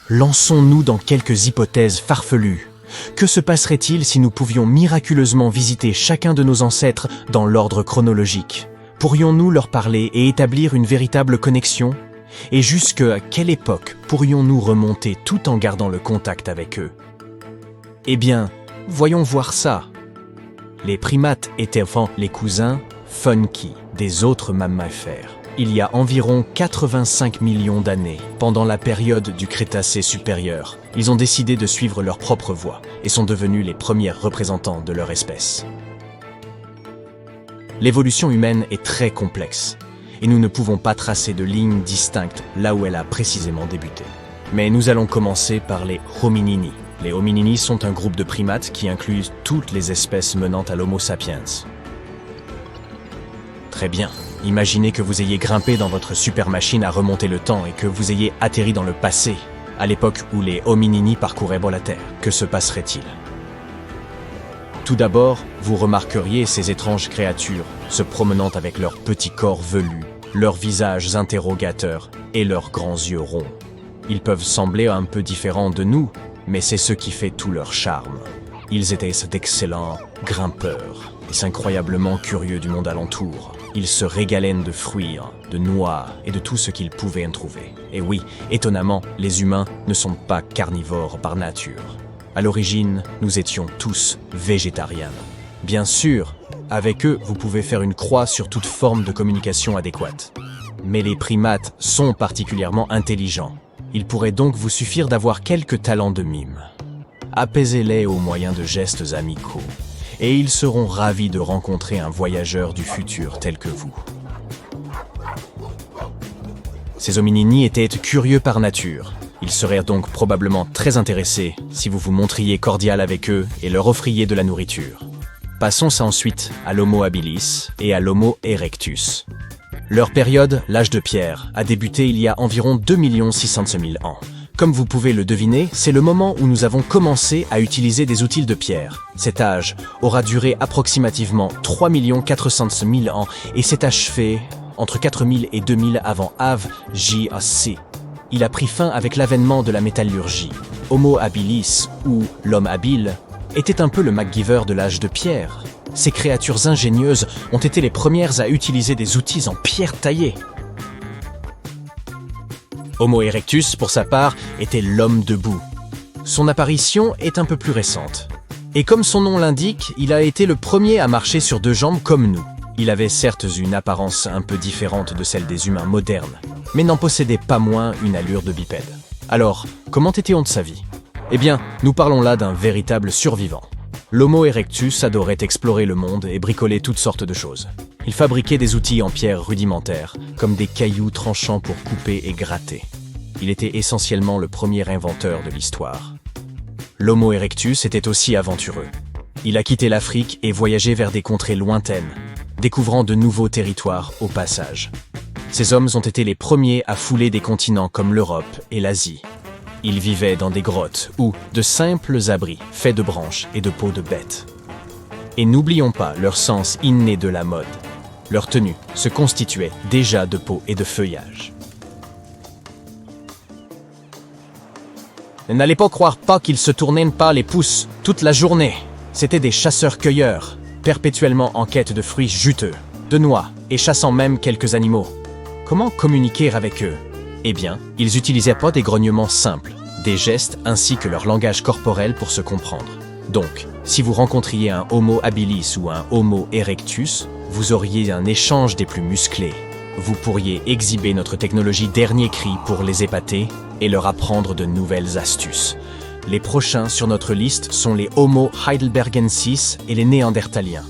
Lançons-nous dans quelques hypothèses farfelues. Que se passerait-il si nous pouvions miraculeusement visiter chacun de nos ancêtres dans l'ordre chronologique? Pourrions-nous leur parler et établir une véritable connexion? Et jusqu'à quelle époque pourrions-nous remonter tout en gardant le contact avec eux? Eh bien, voyons voir ça. Les primates étaient enfin les cousins funky des autres mammifères. Il y a environ 85 millions d'années, pendant la période du Crétacé supérieur, ils ont décidé de suivre leur propre voie et sont devenus les premiers représentants de leur espèce. L'évolution humaine est très complexe, et nous ne pouvons pas tracer de ligne distincte là où elle a précisément débuté. Mais nous allons commencer par les hominini. Les hominini sont un groupe de primates qui inclut toutes les espèces menant à l'Homo sapiens. Très bien. Imaginez que vous ayez grimpé dans votre super machine à remonter le temps et que vous ayez atterri dans le passé, à l'époque où les hominini parcouraient la Terre. Que se passerait-il? Tout d'abord, vous remarqueriez ces étranges créatures se promenant avec leurs petits corps velus, leurs visages interrogateurs et leurs grands yeux ronds. Ils peuvent sembler un peu différents de nous, mais c'est ce qui fait tout leur charme. Ils étaient d'excellents grimpeurs et incroyablement curieux du monde alentour. Ils se régalaient de fruits, de noix et de tout ce qu'ils pouvaient en trouver. Et oui, étonnamment, les humains ne sont pas carnivores par nature. À l'origine, nous étions tous végétariens. Bien sûr, avec eux, vous pouvez faire une croix sur toute forme de communication adéquate. Mais les primates sont particulièrement intelligents. Il pourrait donc vous suffire d'avoir quelques talents de mime. Apaisez-les au moyen de gestes amicaux. Et ils seront ravis de rencontrer un voyageur du futur tel que vous. Ces hominini étaient curieux par nature. Ils seraient donc probablement très intéressés si vous vous montriez cordial avec eux et leur offriez de la nourriture. Passons ensuite à l'Homo habilis et à l'Homo erectus. Leur période, l'âge de pierre, a débuté il y a environ 2 600 000 ans. Comme vous pouvez le deviner, c'est le moment où nous avons commencé à utiliser des outils de pierre. Cet âge aura duré approximativement 3 400 000 ans et s'est achevé entre 4000 et 2000 avant Av-J-A-C. Il a pris fin avec l'avènement de la métallurgie. Homo habilis, ou l'homme habile, était un peu le MacGyver de l'âge de pierre. Ces créatures ingénieuses ont été les premières à utiliser des outils en pierre taillée. Homo erectus, pour sa part, était l'homme debout. Son apparition est un peu plus récente. Et comme son nom l'indique, il a été le premier à marcher sur deux jambes comme nous. Il avait certes une apparence un peu différente de celle des humains modernes, mais n'en possédait pas moins une allure de bipède. Alors, comment était-on de sa vie? Eh bien, nous parlons là d'un véritable survivant. L'Homo erectus adorait explorer le monde et bricoler toutes sortes de choses. Il fabriquait des outils en pierre rudimentaires, comme des cailloux tranchants pour couper et gratter. Il était essentiellement le premier inventeur de l'histoire. L'Homo erectus était aussi aventureux. Il a quitté l'Afrique et voyagé vers des contrées lointaines, découvrant de nouveaux territoires au passage. Ces hommes ont été les premiers à fouler des continents comme l'Europe et l'Asie. Ils vivaient dans des grottes ou de simples abris faits de branches et de peaux de bêtes. Et n'oublions pas leur sens inné de la mode. Leur tenue se constituait déjà de peau et de feuillage. N'allez pas croire qu'ils se tournaient pas les pouces toute la journée. C'étaient des chasseurs-cueilleurs, perpétuellement en quête de fruits juteux, de noix et chassant même quelques animaux. Comment communiquer avec eux? Eh bien, ils n'utilisaient pas des grognements simples, des gestes ainsi que leur langage corporel pour se comprendre. Donc, si vous rencontriez un Homo habilis ou un Homo erectus, vous auriez un échange des plus musclés. Vous pourriez exhiber notre technologie dernier cri pour les épater et leur apprendre de nouvelles astuces. Les prochains sur notre liste sont les Homo heidelbergensis et les Néandertaliens.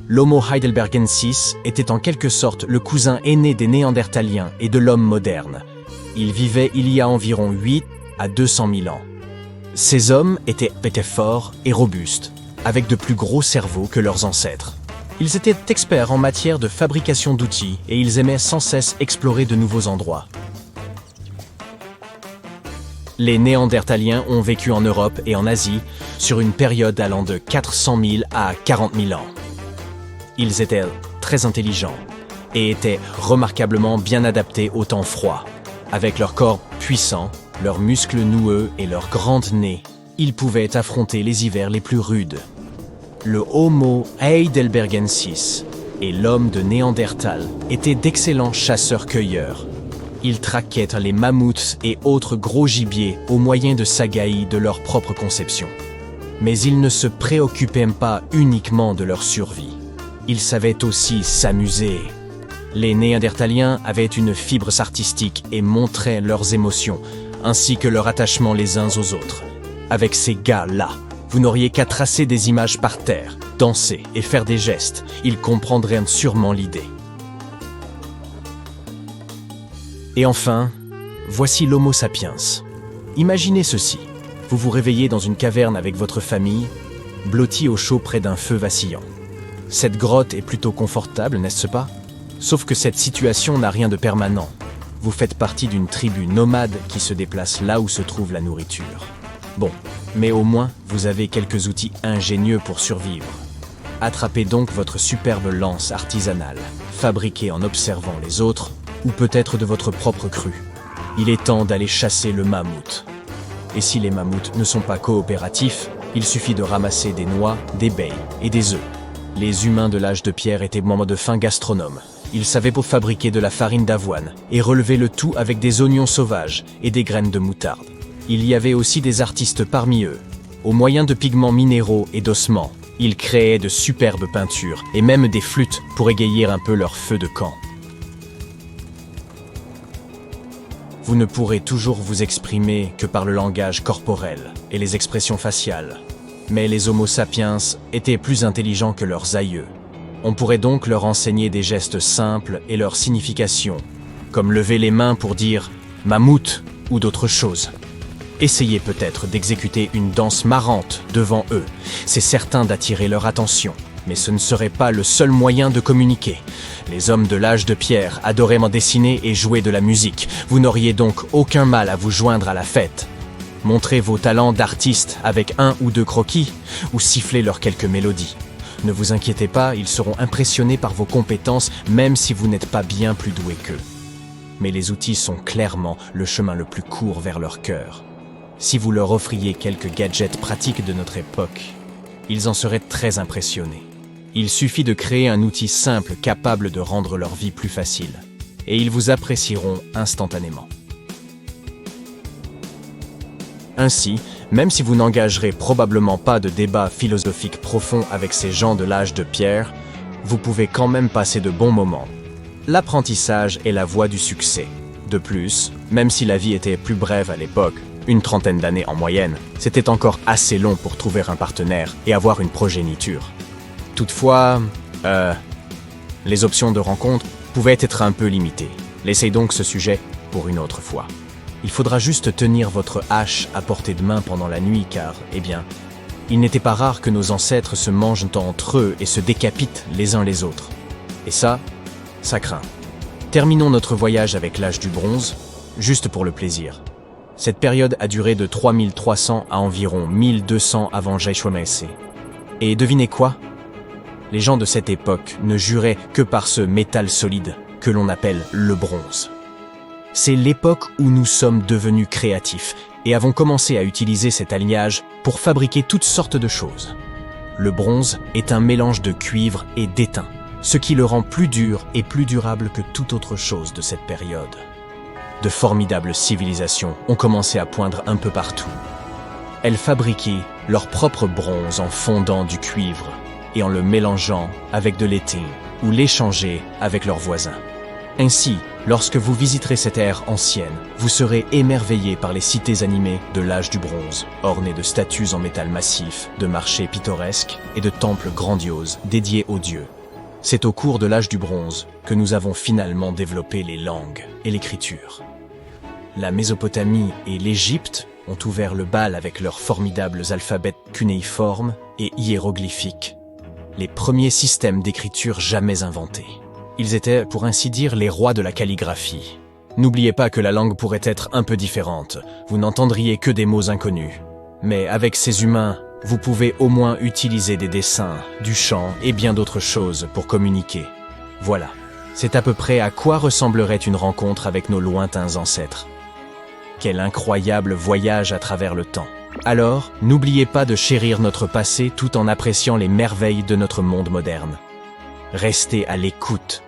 L'Homo heidelbergensis était en quelque sorte le cousin aîné des Néandertaliens et de l'homme moderne. Il vivait il y a environ 8 à 200 000 ans. Ces hommes étaient forts et robustes, avec de plus gros cerveaux que leurs ancêtres. Ils étaient experts en matière de fabrication d'outils et ils aimaient sans cesse explorer de nouveaux endroits. Les Néandertaliens ont vécu en Europe et en Asie sur une période allant de 400 000 à 40 000 ans. Ils étaient très intelligents et étaient remarquablement bien adaptés au temps froid. Avec leur corps puissant, leurs muscles noueux et leurs grandes nez, ils pouvaient affronter les hivers les plus rudes. Le Homo heidelbergensis et l'homme de Néandertal étaient d'excellents chasseurs-cueilleurs. Ils traquaient les mammouths et autres gros gibiers au moyen de sagaïs de leur propre conception. Mais ils ne se préoccupaient pas uniquement de leur survie. Ils savaient aussi s'amuser. Les Néandertaliens avaient une fibre artistique et montraient leurs émotions, ainsi que leur attachement les uns aux autres. Avec ces gars-là, vous n'auriez qu'à tracer des images par terre, danser et faire des gestes. Ils comprendraient sûrement l'idée. Et enfin, voici l'Homo sapiens. Imaginez ceci. Vous vous réveillez dans une caverne avec votre famille, blotti au chaud près d'un feu vacillant. Cette grotte est plutôt confortable, n'est-ce pas? Sauf que cette situation n'a rien de permanent. Vous faites partie d'une tribu nomade qui se déplace là où se trouve la nourriture. Bon, mais au moins, vous avez quelques outils ingénieux pour survivre. Attrapez donc votre superbe lance artisanale, fabriquée en observant les autres, ou peut-être de votre propre cru. Il est temps d'aller chasser le mammouth. Et si les mammouths ne sont pas coopératifs, il suffit de ramasser des noix, des baies et des œufs. Les humains de l'âge de pierre étaient membres de fins gastronomes. Ils savaient pour fabriquer de la farine d'avoine et relever le tout avec des oignons sauvages et des graines de moutarde. Il y avait aussi des artistes parmi eux. Au moyen de pigments minéraux et d'ossements, ils créaient de superbes peintures et même des flûtes pour égayer un peu leur feu de camp. Vous ne pourrez toujours vous exprimer que par le langage corporel et les expressions faciales. Mais les Homo sapiens étaient plus intelligents que leurs aïeux. On pourrait donc leur enseigner des gestes simples et leur signification, comme lever les mains pour dire « mammouth » ou d'autres choses. Essayez peut-être d'exécuter une danse marrante devant eux. C'est certain d'attirer leur attention, mais ce ne serait pas le seul moyen de communiquer. Les hommes de l'âge de pierre adoraient dessiner et jouer de la musique. Vous n'auriez donc aucun mal à vous joindre à la fête. Montrez vos talents d'artiste avec 1 ou 2 croquis, ou sifflez leurs quelques mélodies. Ne vous inquiétez pas, ils seront impressionnés par vos compétences, même si vous n'êtes pas bien plus doué qu'eux. Mais les outils sont clairement le chemin le plus court vers leur cœur. Si vous leur offriez quelques gadgets pratiques de notre époque, ils en seraient très impressionnés. Il suffit de créer un outil simple capable de rendre leur vie plus facile, et ils vous apprécieront instantanément. Ainsi, même si vous n'engagerez probablement pas de débat philosophique profond avec ces gens de l'âge de pierre, vous pouvez quand même passer de bons moments. L'apprentissage est la voie du succès. De plus, même si la vie était plus brève à l'époque, une 30aine d'années en moyenne, c'était encore assez long pour trouver un partenaire et avoir une progéniture. Toutefois, les options de rencontre pouvaient être un peu limitées. Laissez donc ce sujet pour une autre fois. Il faudra juste tenir votre hache à portée de main pendant la nuit car, eh bien, il n'était pas rare que nos ancêtres se mangent entre eux et se décapitent les uns les autres. Et ça craint. Terminons notre voyage avec l'âge du bronze, juste pour le plaisir. Cette période a duré de 3300 à environ 1200 avant Yeshua Messie. Et devinez quoi? Les gens de cette époque ne juraient que par ce métal solide que l'on appelle le bronze. C'est l'époque où nous sommes devenus créatifs et avons commencé à utiliser cet alliage pour fabriquer toutes sortes de choses. Le bronze est un mélange de cuivre et d'étain, ce qui le rend plus dur et plus durable que toute autre chose de cette période. De formidables civilisations ont commencé à poindre un peu partout. Elles fabriquaient leur propre bronze en fondant du cuivre et en le mélangeant avec de l'étain ou l'échangeaient avec leurs voisins. Ainsi, lorsque vous visiterez cette ère ancienne, vous serez émerveillé par les cités animées de l'âge du bronze, ornées de statues en métal massif, de marchés pittoresques et de temples grandioses dédiés aux dieux. C'est au cours de l'âge du bronze que nous avons finalement développé les langues et l'écriture. La Mésopotamie et l'Égypte ont ouvert le bal avec leurs formidables alphabets cunéiformes et hiéroglyphiques, les premiers systèmes d'écriture jamais inventés. Ils étaient, pour ainsi dire, les rois de la calligraphie. N'oubliez pas que la langue pourrait être un peu différente, vous n'entendriez que des mots inconnus. Mais avec ces humains, vous pouvez au moins utiliser des dessins, du chant et bien d'autres choses pour communiquer. Voilà, c'est à peu près à quoi ressemblerait une rencontre avec nos lointains ancêtres. Quel incroyable voyage à travers le temps. Alors, n'oubliez pas de chérir notre passé tout en appréciant les merveilles de notre monde moderne. Restez à l'écoute